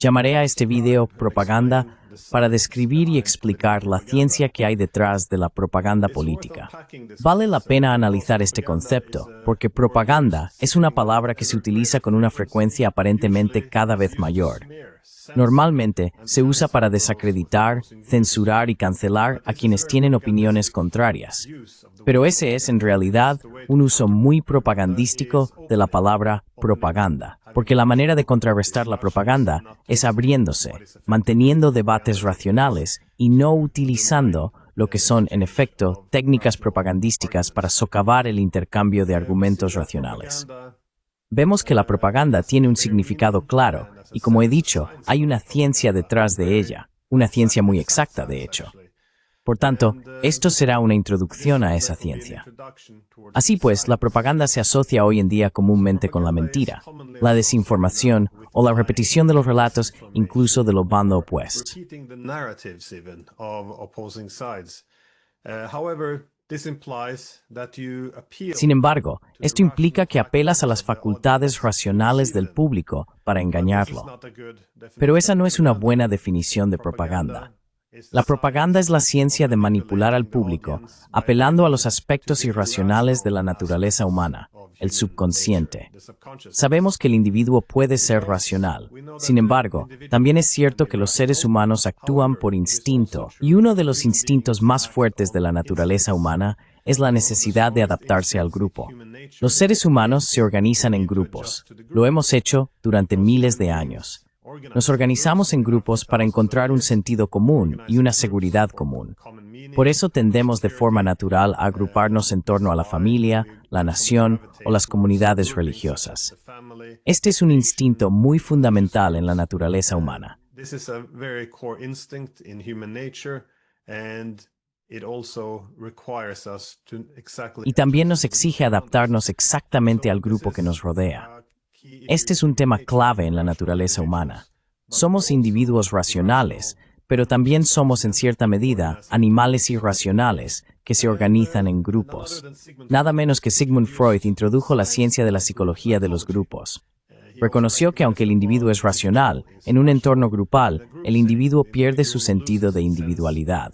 Llamaré a este video propaganda para describir y explicar la ciencia que hay detrás de la propaganda política. Vale la pena analizar este concepto, porque propaganda es una palabra que se utiliza con una frecuencia aparentemente cada vez mayor. Normalmente se usa para desacreditar, censurar y cancelar a quienes tienen opiniones contrarias. Pero ese es en realidad un uso muy propagandístico de la palabra propaganda, porque la manera de contrarrestar la propaganda es abriéndose, manteniendo debates racionales y no utilizando lo que son, en efecto, técnicas propagandísticas para socavar el intercambio de argumentos racionales. Vemos que la propaganda tiene un significado claro y, como he dicho, hay una ciencia detrás de ella, una ciencia muy exacta, de hecho. Por tanto, esto será una introducción a esa ciencia. Así pues, la propaganda se asocia hoy en día comúnmente con la mentira, la desinformación o la repetición de los relatos, incluso de los bandos opuestos. Sin embargo, esto implica que apelas a las facultades racionales del público para engañarlo. Pero esa no es una buena definición de propaganda. La propaganda es la ciencia de manipular al público, apelando a los aspectos irracionales de la naturaleza humana, el subconsciente. Sabemos que el individuo puede ser racional. Sin embargo, también es cierto que los seres humanos actúan por instinto, y uno de los instintos más fuertes de la naturaleza humana es la necesidad de adaptarse al grupo. Los seres humanos se organizan en grupos. Lo hemos hecho durante miles de años. Nos organizamos en grupos para encontrar un sentido común y una seguridad común. Por eso tendemos de forma natural a agruparnos en torno a la familia, la nación o las comunidades religiosas. Este es un instinto muy fundamental en la naturaleza humana. Y también nos exige adaptarnos exactamente al grupo que nos rodea. Este es un tema clave en la naturaleza humana. Somos individuos racionales, pero también somos en cierta medida animales irracionales que se organizan en grupos. Nada menos que Sigmund Freud introdujo la ciencia de la psicología de los grupos. Reconoció que aunque el individuo es racional, en un entorno grupal, el individuo pierde su sentido de individualidad.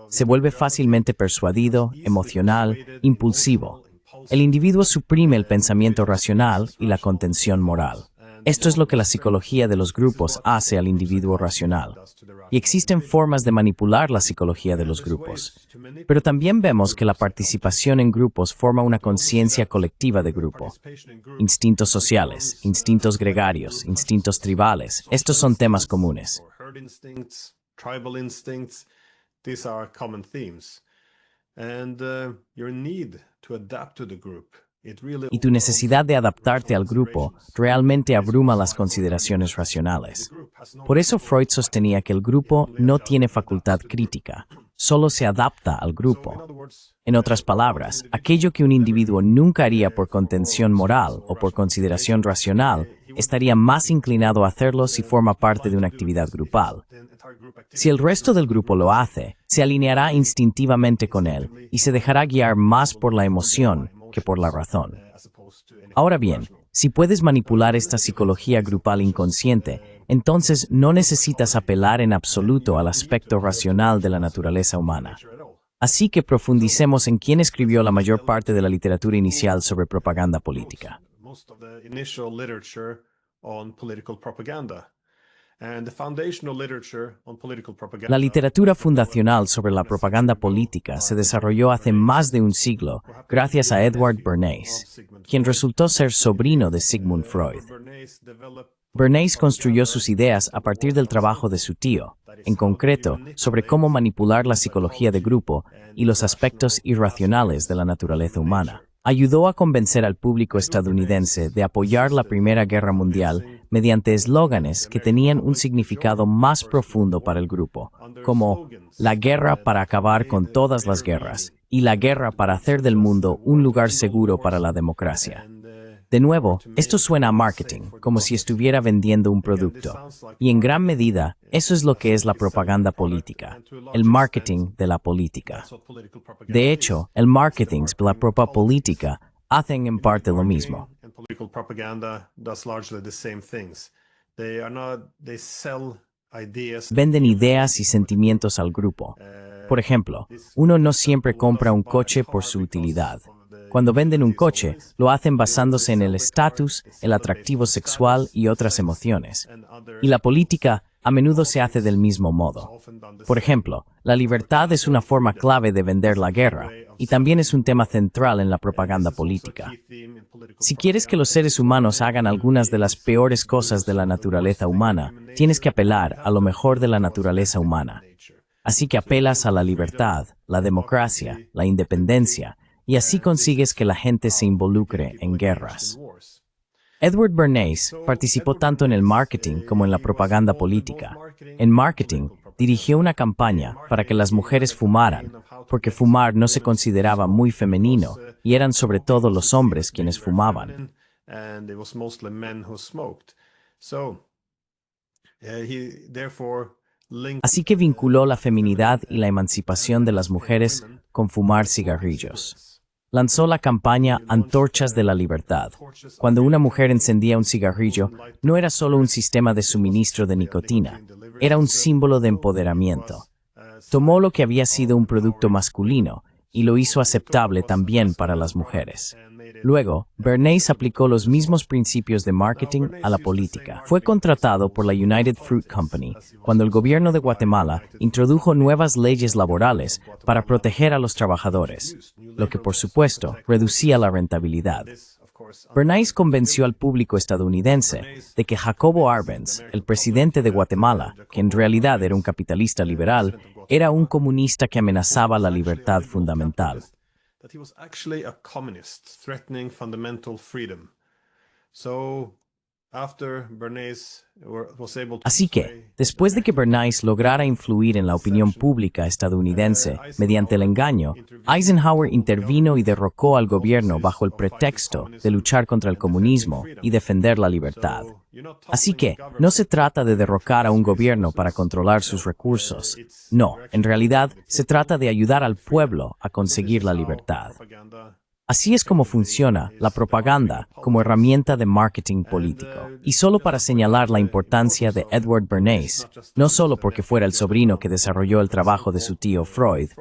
Se vuelve fácilmente persuadido, emocional, impulsivo. El individuo suprime el pensamiento racional y la contención moral. Esto es lo que la psicología de los grupos hace al individuo racional. Y existen formas de manipular la psicología de los grupos. Pero también vemos que la participación en grupos forma una conciencia colectiva de grupo. Instintos sociales, instintos gregarios, instintos tribales, estos son temas comunes. Y tu necesidad de adaptarte al grupo realmente abruma las consideraciones racionales. Por eso Freud sostenía que el grupo no tiene facultad crítica, solo se adapta al grupo. En otras palabras, aquello que un individuo nunca haría por contención moral o por consideración racional, estaría más inclinado a hacerlo si forma parte de una actividad grupal. Si el resto del grupo lo hace, se alineará instintivamente con él y se dejará guiar más por la emoción que por la razón. Ahora bien, si puedes manipular esta psicología grupal inconsciente, entonces no necesitas apelar en absoluto al aspecto racional de la naturaleza humana. Así que profundicemos en quién escribió la mayor parte de la literatura inicial sobre propaganda política. La literatura fundacional sobre la propaganda política se desarrolló hace más de un siglo gracias a Edward Bernays, quien resultó ser sobrino de Sigmund Freud. Bernays construyó sus ideas a partir del trabajo de su tío, en concreto sobre cómo manipular la psicología de grupo y los aspectos irracionales de la naturaleza humana. Ayudó a convencer al público estadounidense de apoyar la Primera Guerra Mundial mediante eslóganes que tenían un significado más profundo para el grupo, como la guerra para acabar con todas las guerras y la guerra para hacer del mundo un lugar seguro para la democracia. De nuevo, esto suena a marketing, como si estuviera vendiendo un producto. Y en gran medida, eso es lo que es la propaganda política, el marketing de la política. De hecho, el marketing de la propaganda política hacen en parte lo mismo. Venden ideas y sentimientos al grupo. Por ejemplo, uno no siempre compra un coche por su utilidad. Cuando venden un coche, lo hacen basándose en el estatus, el atractivo sexual y otras emociones. Y la política a menudo se hace del mismo modo. Por ejemplo, la libertad es una forma clave de vender la guerra, y también es un tema central en la propaganda política. Si quieres que los seres humanos hagan algunas de las peores cosas de la naturaleza humana, tienes que apelar a lo mejor de la naturaleza humana. Así que apelas a la libertad, la democracia, la independencia, y así consigues que la gente se involucre en guerras. Edward Bernays participó tanto en el marketing como en la propaganda política. En marketing, dirigió una campaña para que las mujeres fumaran, porque fumar no se consideraba muy femenino y eran sobre todo los hombres quienes fumaban. Así que vinculó la feminidad y la emancipación de las mujeres con fumar cigarrillos. Lanzó la campaña Antorchas de la Libertad. Cuando una mujer encendía un cigarrillo, no era solo un sistema de suministro de nicotina, era un símbolo de empoderamiento. Tomó lo que había sido un producto masculino y lo hizo aceptable también para las mujeres. Luego, Bernays aplicó los mismos principios de marketing a la política. Fue contratado por la United Fruit Company cuando el gobierno de Guatemala introdujo nuevas leyes laborales para proteger a los trabajadores, lo que por supuesto reducía la rentabilidad. Bernays convenció al público estadounidense de que Jacobo Arbenz, el presidente de Guatemala, que en realidad era un capitalista liberal, era un comunista que amenazaba la libertad fundamental. Así que, después de que Bernays lograra influir en la opinión pública estadounidense mediante el engaño, Eisenhower intervino y derrocó al gobierno bajo el pretexto de luchar contra el comunismo y defender la libertad. Así que, no se trata de derrocar a un gobierno para controlar sus recursos. No, en realidad, se trata de ayudar al pueblo a conseguir la libertad. Así es como funciona la propaganda como herramienta de marketing político. Y solo para señalar la importancia de Edward Bernays, no solo porque fuera el sobrino que desarrolló el trabajo de su tío Freud,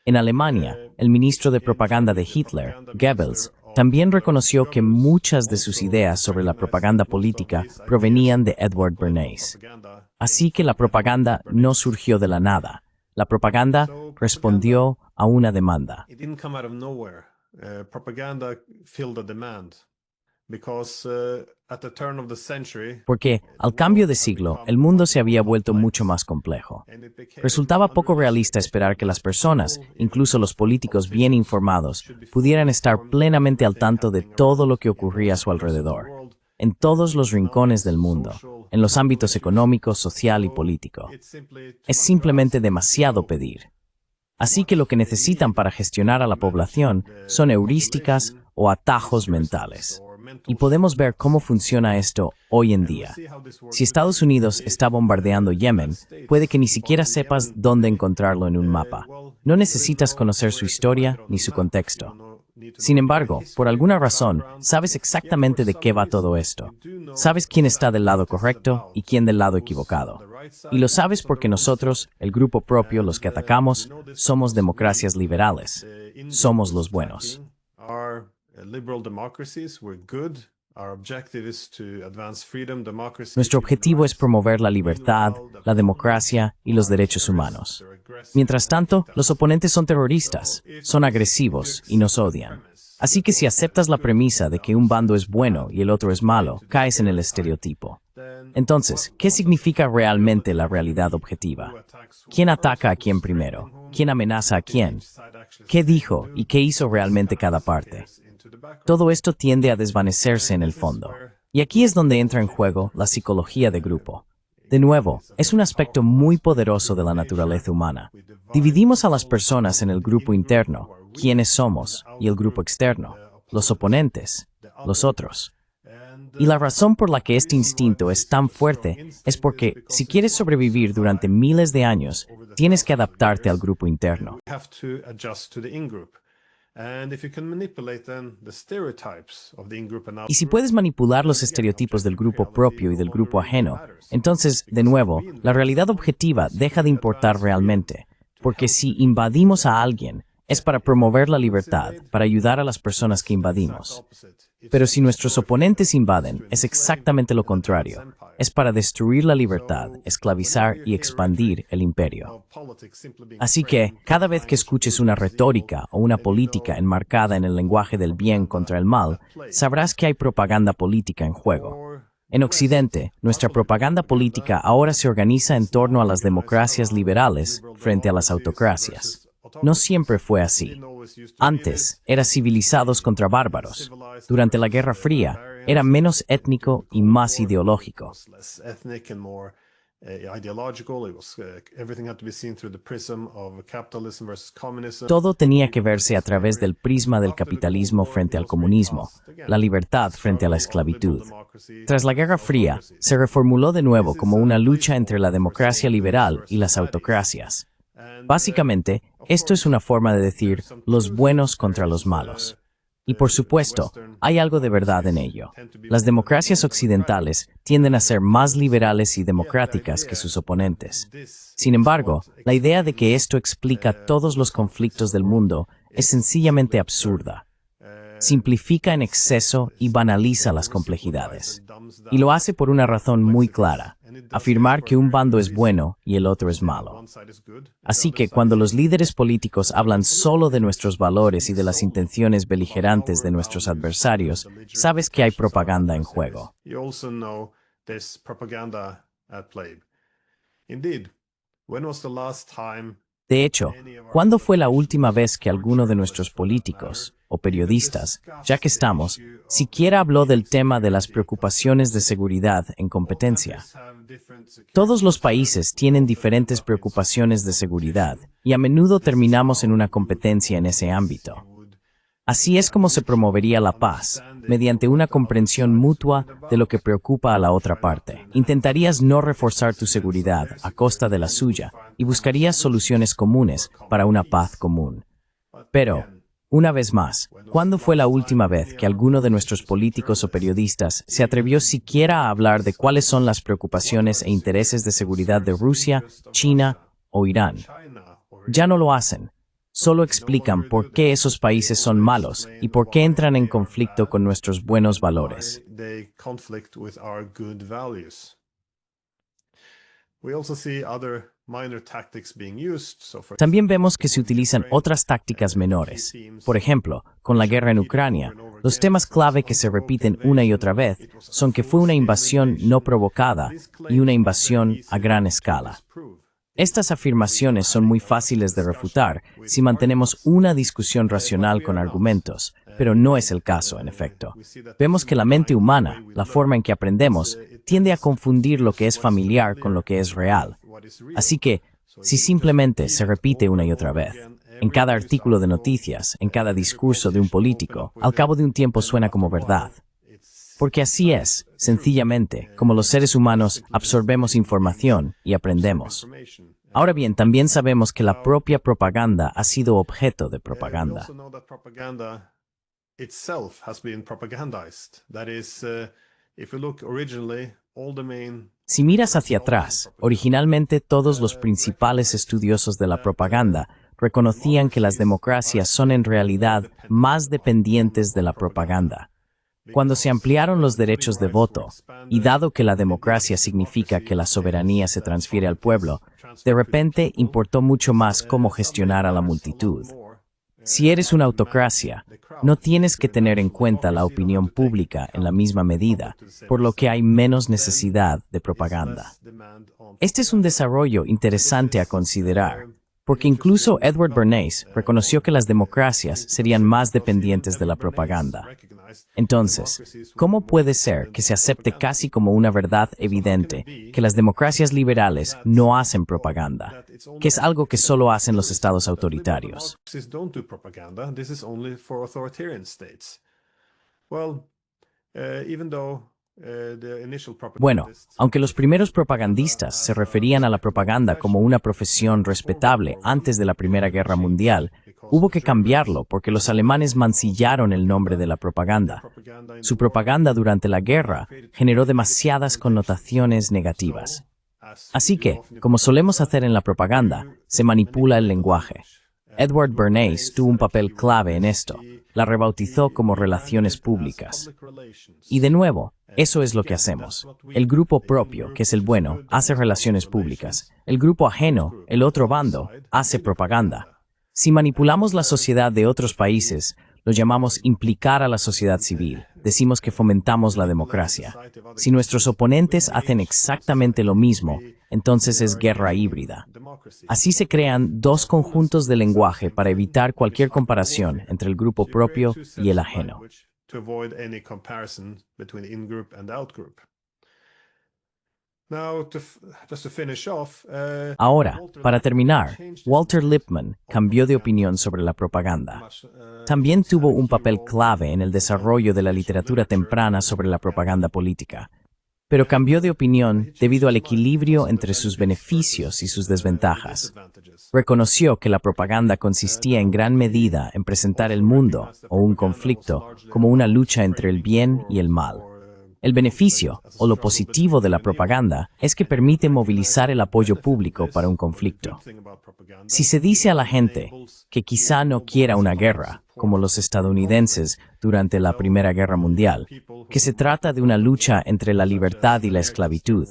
en Alemania, el ministro de propaganda de Hitler, Goebbels, también reconoció que muchas de sus ideas sobre la propaganda política provenían de Edward Bernays. Así que la propaganda no surgió de la nada. La propaganda respondió a una demanda. Porque, al cambio de siglo, el mundo se había vuelto mucho más complejo. Resultaba poco realista esperar que las personas, incluso los políticos bien informados, pudieran estar plenamente al tanto de todo lo que ocurría a su alrededor, en todos los rincones del mundo, en los ámbitos económico, social y político. Es simplemente demasiado pedir. Así que lo que necesitan para gestionar a la población son heurísticas o atajos mentales. Y podemos ver cómo funciona esto hoy en día. Si Estados Unidos está bombardeando Yemen, puede que ni siquiera sepas dónde encontrarlo en un mapa. No necesitas conocer su historia ni su contexto. Sin embargo, por alguna razón, sabes exactamente de qué va todo esto. Sabes quién está del lado correcto y quién del lado equivocado. Y lo sabes porque nosotros, el grupo propio, los que atacamos, somos democracias liberales. Somos los buenos. Nuestro objetivo es promover la libertad, la democracia y los derechos humanos. Mientras tanto, los oponentes son terroristas, son agresivos y nos odian. Así que si aceptas la premisa de que un bando es bueno y el otro es malo, caes en el estereotipo. Entonces, ¿qué significa realmente la realidad objetiva? ¿Quién ataca a quién primero? ¿Quién amenaza a quién? ¿Qué dijo y qué hizo realmente cada parte? Todo esto tiende a desvanecerse en el fondo. Y aquí es donde entra en juego la psicología de grupo. De nuevo, es un aspecto muy poderoso de la naturaleza humana. Dividimos a las personas en el grupo interno, quiénes somos, y el grupo externo, los oponentes, los otros. Y la razón por la que este instinto es tan fuerte es porque, si quieres sobrevivir durante miles de años, tienes que adaptarte al grupo interno. Y si puedes manipular los estereotipos del grupo propio y del grupo ajeno, entonces, de nuevo, la realidad objetiva deja de importar realmente. Porque si invadimos a alguien, es para promover la libertad, para ayudar a las personas que invadimos. Pero si nuestros oponentes invaden, es exactamente lo contrario. Es para destruir la libertad, esclavizar y expandir el imperio. Así que, cada vez que escuches una retórica o una política enmarcada en el lenguaje del bien contra el mal, sabrás que hay propaganda política en juego. En Occidente, nuestra propaganda política ahora se organiza en torno a las democracias liberales frente a las autocracias. No siempre fue así. Antes, era civilizados contra bárbaros. Durante la Guerra Fría, era menos étnico y más ideológico. Todo tenía que verse a través del prisma del capitalismo frente al comunismo, la libertad frente a la esclavitud. Tras la Guerra Fría, se reformuló de nuevo como una lucha entre la democracia liberal y las autocracias. Básicamente, esto es una forma de decir los buenos contra los malos. Y por supuesto, hay algo de verdad en ello. Las democracias occidentales tienden a ser más liberales y democráticas que sus oponentes. Sin embargo, la idea de que esto explica todos los conflictos del mundo es sencillamente absurda. Simplifica en exceso y banaliza las complejidades. Y lo hace por una razón muy clara: afirmar que un bando es bueno y el otro es malo. Así que cuando los líderes políticos hablan solo de nuestros valores y de las intenciones beligerantes de nuestros adversarios, sabes que hay propaganda en juego. De hecho, ¿cuándo fue la última vez que alguno de nuestros políticos o periodistas, ya que estamos, siquiera habló del tema de las preocupaciones de seguridad en competencia? Todos los países tienen diferentes preocupaciones de seguridad y a menudo terminamos en una competencia en ese ámbito. Así es como se promovería la paz, mediante una comprensión mutua de lo que preocupa a la otra parte. Intentarías no reforzar tu seguridad a costa de la suya y buscarías soluciones comunes para una paz común. Pero, una vez más, ¿cuándo fue la última vez que alguno de nuestros políticos o periodistas se atrevió siquiera a hablar de cuáles son las preocupaciones e intereses de seguridad de Rusia, China o Irán? Ya no lo hacen. Solo explican por qué esos países son malos y por qué entran en conflicto con nuestros buenos valores. También vemos que se utilizan otras tácticas menores. Por ejemplo, con la guerra en Ucrania, los temas clave que se repiten una y otra vez son que fue una invasión no provocada y una invasión a gran escala. Estas afirmaciones son muy fáciles de refutar si mantenemos una discusión racional con argumentos, pero no es el caso, en efecto. Vemos que la mente humana, la forma en que aprendemos, tiende a confundir lo que es familiar con lo que es real. Así que, si simplemente se repite una y otra vez, en cada artículo de noticias, en cada discurso de un político, al cabo de un tiempo suena como verdad. Porque así es, sencillamente, como los seres humanos absorbemos información y aprendemos. Ahora bien, también sabemos que la propia propaganda ha sido objeto de propaganda. Si miras hacia atrás, originalmente todos los principales estudiosos de la propaganda reconocían que las democracias son en realidad más dependientes de la propaganda. Cuando se ampliaron los derechos de voto, y dado que la democracia significa que la soberanía se transfiere al pueblo, de repente importó mucho más cómo gestionar a la multitud. Si eres una autocracia, no tienes que tener en cuenta la opinión pública en la misma medida, por lo que hay menos necesidad de propaganda. Este es un desarrollo interesante a considerar, porque incluso Edward Bernays reconoció que las democracias serían más dependientes de la propaganda. Entonces, ¿cómo puede ser que se acepte casi como una verdad evidente que las democracias liberales no hacen propaganda, que es algo que solo hacen los estados autoritarios? Bueno, aunque los primeros propagandistas se referían a la propaganda como una profesión respetable antes de la Primera Guerra Mundial, Hubo que cambiarlo porque los alemanes mancillaron el nombre de la propaganda. Su propaganda durante la guerra generó demasiadas connotaciones negativas. Así que, como solemos hacer en la propaganda, se manipula el lenguaje. Edward Bernays tuvo un papel clave en esto. La rebautizó como relaciones públicas. Y de nuevo, eso es lo que hacemos. El grupo propio, que es el bueno, hace relaciones públicas. El grupo ajeno, el otro bando, hace propaganda. Si manipulamos la sociedad de otros países, lo llamamos implicar a la sociedad civil. Decimos que fomentamos la democracia. Si nuestros oponentes hacen exactamente lo mismo, entonces es guerra híbrida. Así se crean dos conjuntos de lenguaje para evitar cualquier comparación entre el grupo propio y el ajeno. Ahora, para terminar, Walter Lippmann cambió de opinión sobre la propaganda. También tuvo un papel clave en el desarrollo de la literatura temprana sobre la propaganda política, pero cambió de opinión debido al equilibrio entre sus beneficios y sus desventajas. Reconoció que la propaganda consistía en gran medida en presentar el mundo o un conflicto como una lucha entre el bien y el mal. El beneficio, o lo positivo de la propaganda, es que permite movilizar el apoyo público para un conflicto. Si se dice a la gente que quizá no quiera una guerra, como los estadounidenses durante la Primera Guerra Mundial, que se trata de una lucha entre la libertad y la esclavitud,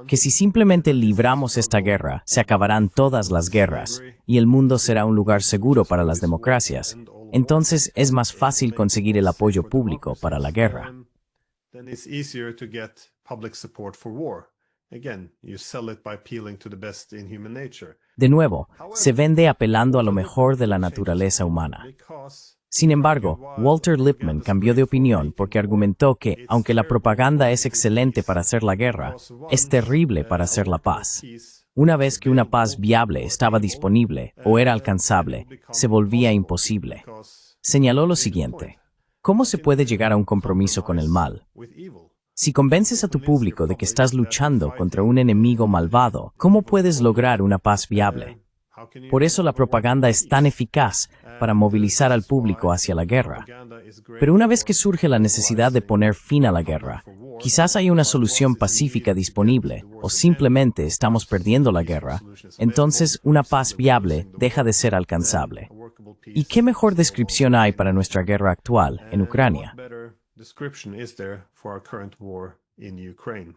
que si simplemente libramos esta guerra, se acabarán todas las guerras, y el mundo será un lugar seguro para las democracias, entonces es más fácil conseguir el apoyo público para la guerra. Then it's easier to get public support for war. Again, you sell it by appealing to the best in human nature. De nuevo, se vende apelando a lo mejor de la naturaleza humana. Sin embargo, Walter Lippmann cambió de opinión porque argumentó que, aunque la propaganda es excelente para hacer la guerra, es terrible para hacer la paz. Una vez que una paz viable estaba disponible o era alcanzable, se volvía imposible. Señaló lo siguiente: ¿cómo se puede llegar a un compromiso con el mal? Si convences a tu público de que estás luchando contra un enemigo malvado, ¿cómo puedes lograr una paz viable? Por eso la propaganda es tan eficaz para movilizar al público hacia la guerra. Pero una vez que surge la necesidad de poner fin a la guerra, quizás hay una solución pacífica disponible, o simplemente estamos perdiendo la guerra, entonces una paz viable deja de ser alcanzable. ¿Y qué mejor descripción hay para nuestra guerra actual en Ucrania? Description is there for our current war in Ukraine.